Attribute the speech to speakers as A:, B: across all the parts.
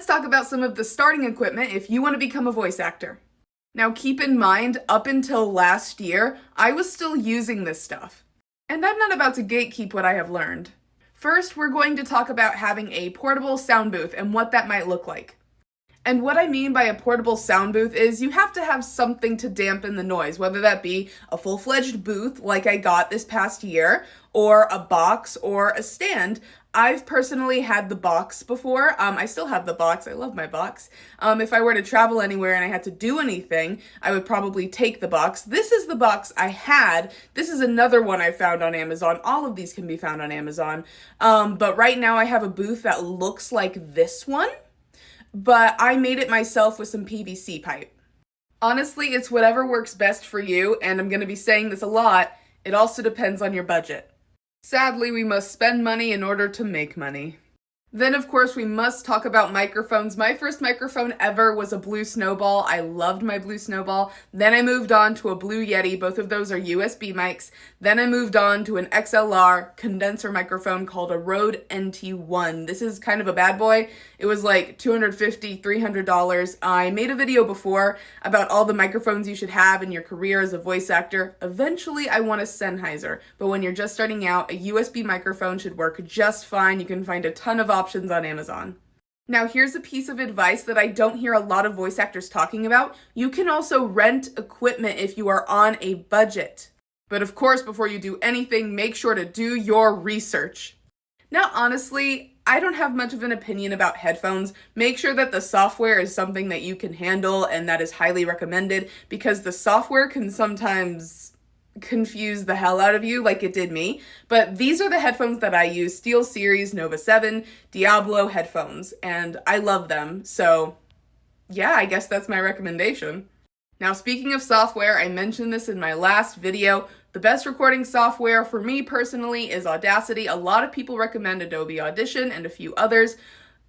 A: let's talk about some of the starting equipment if you want to become a voice actor. Now keep in mind, up until last year, I was still using this stuff. And I'm not about to gatekeep what I have learned. First, we're going to talk about having a portable sound booth and what that might look like. And what I mean by a portable sound booth is you have to have something to dampen the noise, whether that be a full-fledged booth like I got this past year, or a box or a stand. I've personally had the box before. I still have the box. I love my box. If I were to travel anywhere and I had to do anything, I would probably take the box. This is the box I had. This is another one I found on Amazon. All of these can be found on Amazon. But right now I have a booth that looks like this one, but I made it myself with some PVC pipe. Honestly, it's whatever works best for you, and I'm going to be saying this a lot. It also depends on your budget. Sadly, we must spend money in order to make money. Then, of course, we must talk about microphones. My first microphone ever was a Blue Snowball. I loved my Blue Snowball. Then I moved on to a Blue Yeti. Both of those are USB mics. Then I moved on to an XLR condenser microphone called a Rode NT1. This is kind of a bad boy. It was like $250, $300. I made a video before about all the microphones you should have in your career as a voice actor. Eventually, I want a Sennheiser, but when you're just starting out, a USB microphone should work just fine. You can find a ton of options on Amazon. Now, here's a piece of advice that I don't hear a lot of voice actors talking about. You can also rent equipment if you are on a budget. But of course, before you do anything, make sure to do your research. Now, honestly, I don't have much of an opinion about headphones. Make sure that the software is something that you can handle and that is highly recommended, because the software can sometimes confuse the hell out of you like it did me. But these are the headphones that I use, SteelSeries Nova 7 Diablo headphones, and I love them. So yeah, I guess that's my recommendation. Now, speaking of software, I mentioned this in my last video. The best recording software for me personally is Audacity. A lot of people recommend Adobe Audition and a few others,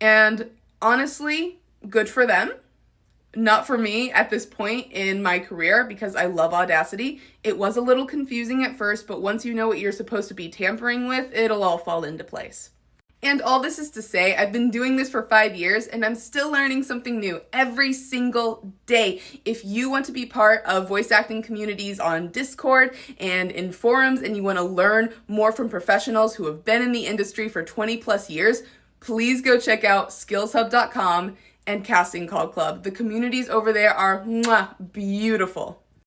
A: and honestly, good for them. Not for me at this point in my career, because I love Audacity. It was a little confusing at first, but once you know what you're supposed to be tampering with, it'll all fall into place. And all this is to say, I've been doing this for 5 years, and I'm still learning something new every single day. If you want to be part of voice acting communities on Discord and in forums, and you want to learn more from professionals who have been in the industry for 20 plus years, please go check out skillshub.com and Casting Call Club. The communities over there are beautiful.